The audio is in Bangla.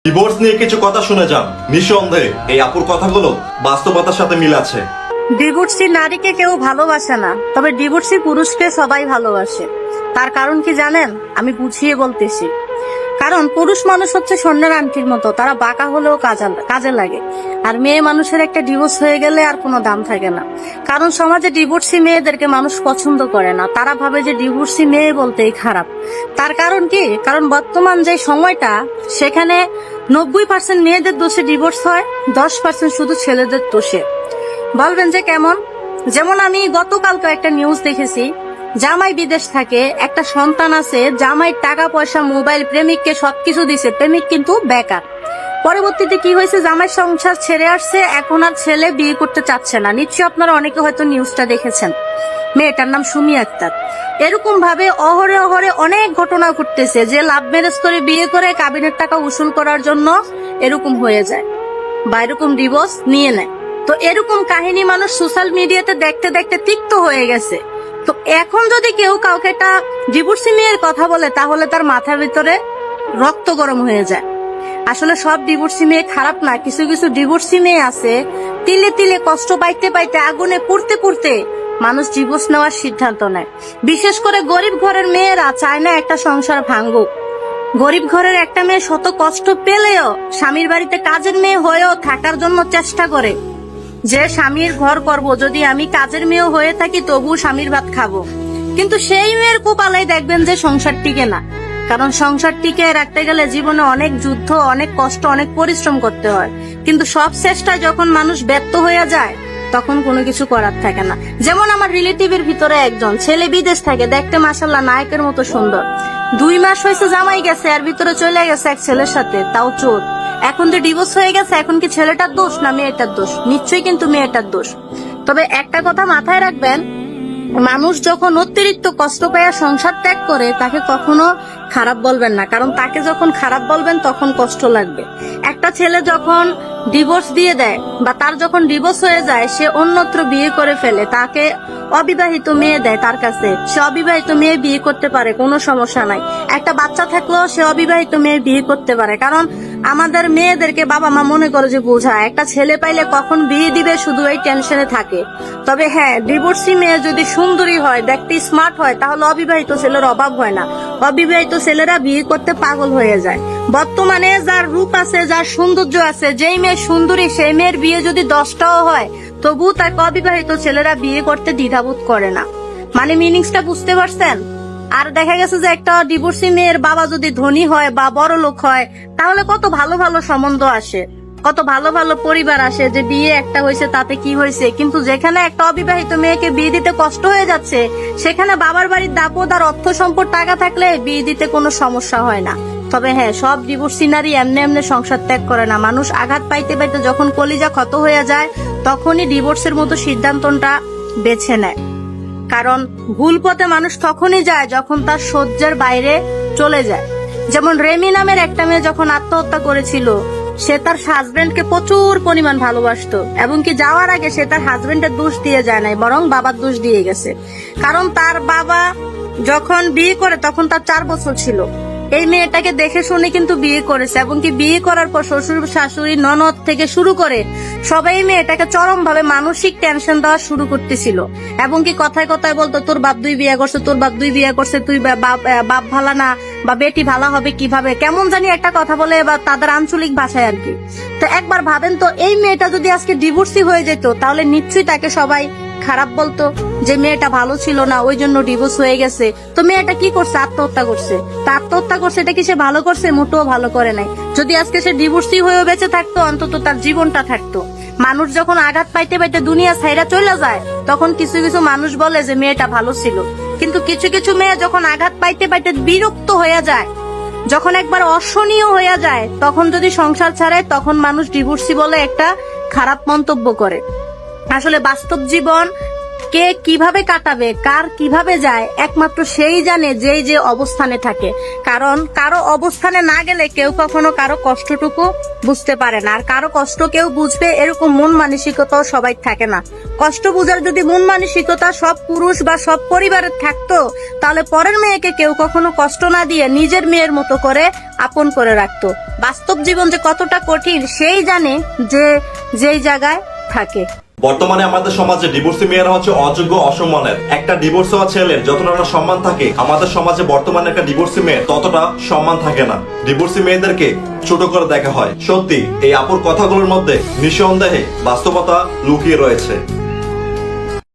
ডিভোর্স নিয়ে কিছু কথা শুনে যান, নিঃসন্দেহে এই আপুর কথাগুলো বাস্তবতার সাথে মিল আছে। ডিভোর্সি নারীকে কেউ ভালোবাসে না, তবে ডিভোর্সি পুরুষকে সবাই ভালোবাসে। তার কারণ কি জানেন? আমি বুঝিয়ে বলতেছি। কারণ পুরুষ মানুষ হচ্ছে স্বর্ণের আংটির মতো, তারা বাঁকা হলেও কাজে লাগে। আর মেয়ে মানুষের একটা ডিভোর্স হয়ে গেলে আর কোনো দাম থাকে না। কারণ সমাজে ডিভোর্সি মেয়েদেরকে মানুষ পছন্দ করে না, তারা ভাবে যে ডিভোর্সি মেয়ে বলতেই খারাপ। তার কারণ কি? কারণ বর্তমান যে সময়টা, সেখানে 90% মেয়েদের দোষে ডিভোর্স হয়, 10% শুধু ছেলেদের দোষে। বলবেন যে কেমন? যেমন আমি গতকালকে একটা নিউজ দেখেছি, জামাই বিদেশ থাকে, একটা সন্তান আছে, জামাই টাকা পয়সা মোবাইল প্রেমিককে সবকিছু দিছে, প্রেমিক কিন্তু বেকার। পরবর্তীতে কি হয়েছে? জামাই সংসার ছেড়ে আসছে, এখন আর ছেলে বিয়ে করতে চাচ্ছে না। নিশ্চয়ই আপনারা অনেকে হয়তো নিউজটা দেখেছেন। মেয়েটার নাম সুমি আক্তার। এরকম ভাবে অহরে অহরে অনেক ঘটনা ঘটতেছে, যে লাভ ম্যারেজ করে বিয়ে করে কাবিনের টাকা উসুল করার জন্য এরকম হয়ে যায় বা এরকম ডিভোর্স নিয়ে নেয়। তো এরকম কাহিনী মানুষ সোশ্যাল মিডিয়াতে দেখতে দেখতে তিক্ত হয়ে গেছে। তো এখন যদি কেউ কাউকে একটা ডিভোর্সি মেয়ের কথা বলে, তাহলে তার মাথার ভিতরে রক্ত গরম হয়ে যায়। আসলে সব ডিভোর্সি মেয়ে খারাপ না, কিছু কিছু ডিভোর্সি মেয়ে আছে, তিলে তিলে কষ্ট পাইতে পাইতে, আগুনে পুড়তে পুড়তে মানুষ ডিভোর্স নেওয়ার সিদ্ধান্ত নেয়। বিশেষ করে গরিব ঘরের মেয়েরা চায় না একটা সংসার ভাঙুক। গরিব ঘরের একটা মেয়ে শত কষ্ট পেলেও স্বামীর বাড়িতে কাজের মেয়ে হয়েও থাকার জন্য চেষ্টা করে, যে স্বামীর ঘর করব, যদি আমি কাজের মেয়ে হয়ে থাকি তবু স্বামীর ভাত খাবো। কিন্তু সেই মেয়ের কপালেই দেখবেন যে সংসার টিকে না। কারণ সংসার টিকে রাখতে গেলে জীবনে অনেক যুদ্ধ, অনেক কষ্ট, অনেক পরিশ্রম করতে হয়। কিন্তু সব চেষ্টায় যখন মানুষ ব্যর্থ হয়ে যায়, তখন কোনো কিছু করার থাকে না। যেমন আমার রিলেটিভের ভিতরে একজন ছেলে বিদেশ থাকে, দেখতে মাশাআল্লাহ নায়কের মতো সুন্দর। 2 মাস হয়েছে জামাই গেছে, আর ভিতরে চলে গেছে এক ছেলের সাথে, তাও চোর। এখন তো ডিভোর্স হয়ে গেছে, এখন কি ছেলেটার দোষ না মেয়েটার দোষ? নিশ্চয়ই কিন্তু মেয়েটার দোষ। তবে একটা কথা মাথায় রাখবেন, মানুষ যখন অতিরিক্ত কষ্ট পেয়ে সংসার ত্যাগ করে, তাকে কখনো খারাপ বলবেন না। কারণ তাকে যখন খারাপ বলবেন তখন কষ্ট লাগবে। একটা ছেলে যখন ডিভোর্স দিয়ে দেয় বা তার যখন ডিভোর্স হয়ে যায়, সে অন্যত্র বিয়ে করে ফেলে, তাকে অবিবাহিত মেয়ে দেয় তার কাছে, সে অবিবাহিত মেয়ে বিয়ে করতে পারে, কোনো সমস্যা নাই। একটা বাচ্চা থাকলেও সে অবিবাহিত মেয়ে বিয়ে করতে পারে। কারণ আমাদের মেয়েদেরকে বাবা মা মনে করে যে বোঝা, একটা ছেলে পাইলে কখন বিয়ে দিবে শুধু এই টেনশনে থাকে। তবে হ্যাঁ, ডিভোর্সি মেয়ে যদি সুন্দরী হয়, দেখতে স্মার্ট হয়, তাহলে অবিবাহিত ছেলের অভাব হয় না। অবিবাহিত ছেলেরা বিয়ে করতে পাগল হয়ে যায়। বর্তমানে যার রূপ আছে, যার সৌন্দর্য আছে, যেই মেয়ে সুন্দরী, সেই মেয়ের বিয়ে যদি 10টাও হয়, তবু তাকে অবিবাহিত ছেলেরা বিয়ে করতে দ্বিধাবোধ করে না। মানে মিনিংসটা বুঝতে পারছেন? আর দেখা গেছে যে একটা ডিভোর্সি মেয়ের বাবা যদি ধনী হয় বা বড় লোক হয়, তাহলে কত ভালো ভালো সম্বন্ধ আসে, কত ভালো ভালো পরিবার আসে, যে বিয়ে একটা হয়েছে তাতে কি হয়েছে। কিন্তু যেখানে একটা অবিবাহিত মেয়েকে বিয়ে দিতে কষ্ট হয়ে যাচ্ছে, সেখানে বাবার বাড়ির দাপট আর অর্থ সম্পদ টাকা থাকলে বিয়ে দিতে কোনো সমস্যা হয় না। তবে হ্যাঁ, সব ডিভোর্সি নারী এমনি এমনি সংসার ত্যাগ করে না। মানুষ আঘাত পাইতে পাইতে যখন কলিজা ক্ষত হয়ে যায়, তখনই ডিভোর্সের মতো সিদ্ধান্তটা বেছে নেয়। কারণ ভুল পথে মানুষ তখনই যায় যখন তার সহ্যের বাইরে চলে যায়। যেমন রেমি নামের একটা মেয়ে যখন আত্মহত্যা করেছিল, সে তার হাজবেন্ডকে প্রচুর পরিমাণ ভালোবাসতো, এবং কি যাওয়ার আগে সে তার হাজবেন্ডের দোষ দিয়ে যায় নাই, বরং বাবার দোষ দিয়ে গেছে। কারণ তার বাবা যখন বিয়ে করে তখন তার 4 বছর ছিল। এই মেয়েটাকে দেখে শুনে কিন্তু বিয়ে করেছে, এবং কি বিয়ে করার পর শ্বশুর শাশুড়ি ননদ থেকে শুরু করে সবাই মেয়েটাকে চরম ভাবে মানসিক টেনশন দেওয়া শুরু করতেছিল। এবং কি কথায় কথায় বলতো, তোর বাপ 2 বিয়ে করছে, তোর বাপ 2 বিয়ে করছে, তুই বাপ ভালা না, বা বেটি ভালা হবে কিভাবে, কেমন জানি একটা কথা বলে, বা তাদের আঞ্চলিক ভাষায় আর কি। তো একবার ভাবেন তো, এই মেয়েটা যদি আজকে ডিভোর্সি হয়ে যেত, তাহলে নিশ্চয়ই তাকে সবাই খারাপ বলতো, যে মেয়েটা ভালো ছিল না, ওই জন্য ডিভোর্স হয়ে গেছে। তো মেয়েটা কি করছে? আত্মহত্যা করছে। তা আত্মহত্যা করছে, এটা কি সে ভালো করছে? মোটেও ভালো করে নাই। যদি আজকে সে ডিভোর্সি হয়ে বেঁচে থাকতো, অন্তত তার জীবনটা থাকতো। মানুষ যখন আঘাত পাইতে পাইতে দুনিয়া ছাইরা চলে যায়, তখন কিছু কিছু মানুষ বলে যে মেয়েটা ভালো ছিল। কিন্তু কিছু কিছু মেয়ে যখন আঘাত পাইতে পাইতে বিরক্ত হয়ে যায়, যখন একবার অসহনীয় হয়ে যায়, তখন যদি সংসার ছাড়ে, তখন মানুষ ডিভোর্সি বলে একটা খারাপ মন্তব্য করে। আসলে বাস্তব জীবন কে কিভাবে কাটাবে, কার কিভাবে যায়, একমাত্র সেই জানে যেই যে অবস্থানে থাকে। কারণ কারো অবস্থানে না গেলে কেউ কখনো কারো কষ্টটুকু বুঝতে পারে না। আর কারো কষ্ট কেউ বুঝবে এরকম মন মানসিকতাও সবাই থাকে না। কষ্ট বুঝার যদি মন মানসিকতা সব পুরুষ বা সব পরিবারের থাকতো, তাহলে পরের মেয়েকে কেউ কখনো কষ্ট না দিয়ে নিজের মেয়ের মতো করে আপন করে রাখতো। বাস্তব জীবন যে কতটা কঠিন সেই জানে যে যেই জায়গায় থাকে। বর্তমানে আমাদের সমাজে ডিভোর্সি মেয়েরা হচ্ছে অযোগ্য, অসম্মানের। একটা ডিভোর্স হওয়া ছেলের যতটা না সম্মান থাকে, আমাদের সমাজে বর্তমানে একটা ডিভোর্সি মেয়ের ততটা সম্মান থাকে না। ডিভোর্সি মেয়েদেরকে ছোট করে দেখা হয়। সত্যি এই আপুর কথাগুলোর মধ্যে নিঃসন্দেহে বাস্তবতা লুকিয়ে রয়েছে।